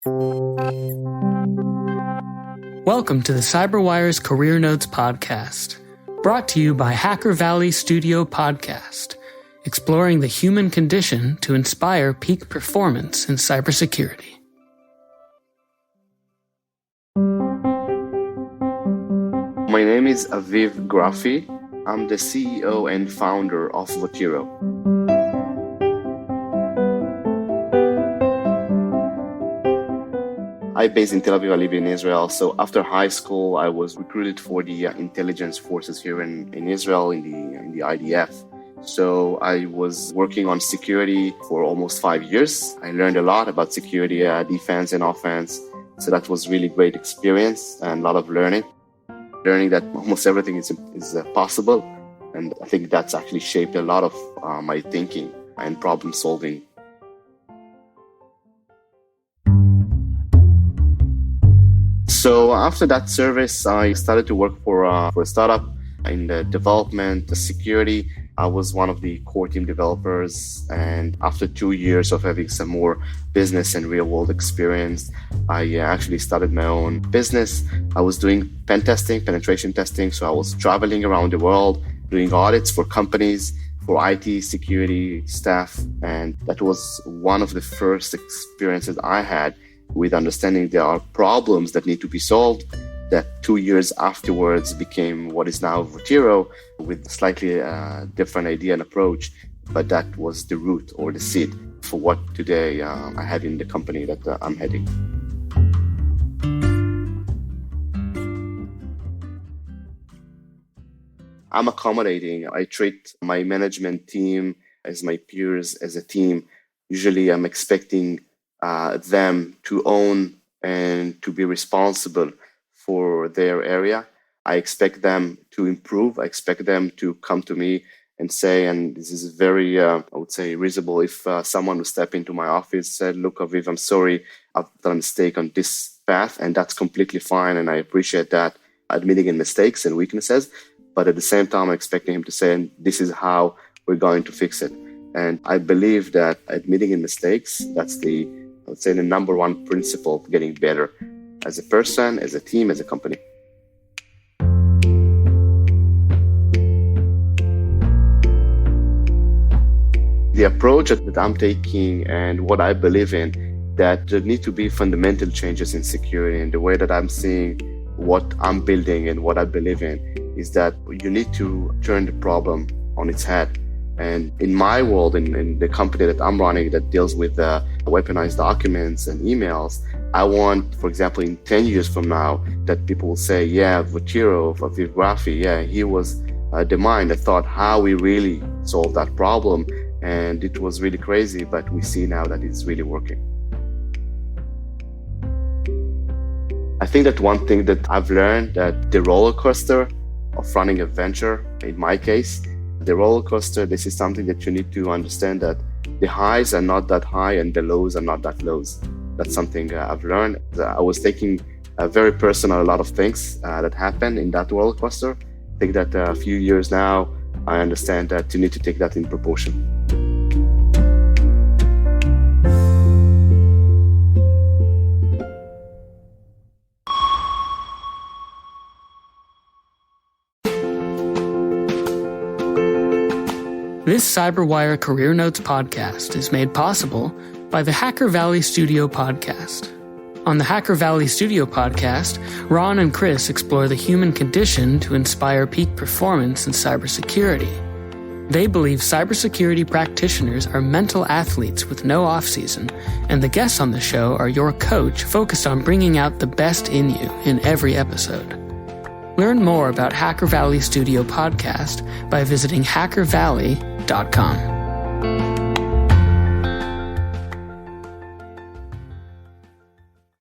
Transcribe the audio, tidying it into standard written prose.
Welcome to the CyberWire's Career Notes podcast, brought to you by Hacker Valley Studio Podcast, exploring the human condition to inspire peak performance in cybersecurity. My name is Aviv Grafi. I'm the CEO and founder of Votiro. I'm based in Tel Aviv. I live in Israel. So after high school, I was recruited for the intelligence forces here in Israel in the IDF. So I was working on security for almost 5 years. I learned a lot about security, defense and offense. So that was really great experience and a lot of learning that almost everything is possible. And I think that's actually shaped a lot of my thinking and problem solving. So after that service, I started to work for a startup in the development, the security. I was one of the core team developers. And after 2 years of having some more business and real world experience, I actually started my own business. I was doing pen testing, penetration testing. So I was traveling around the world, doing audits for companies, for IT security staff. And that was one of the first experiences I had with understanding there are problems that need to be solved, that 2 years afterwards became what is now Votiro with slightly different idea and approach. But that was the root or the seed for what today I have in the company that I'm heading. I'm accommodating. I treat my management team as my peers, as a team. Usually I'm expecting them to own and to be responsible for their area. I expect them to improve. I expect them to come to me and say, and this is very, I would say, reasonable, if someone would step into my office and said, look, Aviv, I'm sorry, I've done a mistake on this path, and that's completely fine, and I appreciate that, admitting in mistakes and weaknesses. But at the same time, I'm expecting him to say, this is how we're going to fix it. And I believe that admitting in mistakes, that's I would say, the number one principle of getting better as a person, as a team, as a company. The approach that I'm taking and what I believe in, that there need to be fundamental changes in security, and the way that I'm seeing what I'm building and what I believe in is that you need to turn the problem on its head. And in my world, in the company that I'm running that deals with weaponized documents and emails, I want, for example, in 10 years from now, that people will say, yeah, Votiro, Aviv Grafi, yeah, he was the mind that thought how we really solved that problem. And it was really crazy, but we see now that it's really working. I think that one thing that I've learned, that the roller coaster of running a venture, in my case, the roller coaster, this is something that you need to understand, that the highs are not that high and the lows are not that lows. That's something I've learned. I was taking very personal a lot of things that happened in that roller coaster. I think that a few years now, I understand that you need to take that in proportion. This CyberWire Career Notes podcast is made possible by the Hacker Valley Studio Podcast. On the Hacker Valley Studio Podcast, Ron and Chris explore the human condition to inspire peak performance in cybersecurity. They believe cybersecurity practitioners are mental athletes with no off-season, and the guests on the show are your coach focused on bringing out the best in you in every episode. Learn more about Hacker Valley Studio Podcast by visiting hackervalley.com.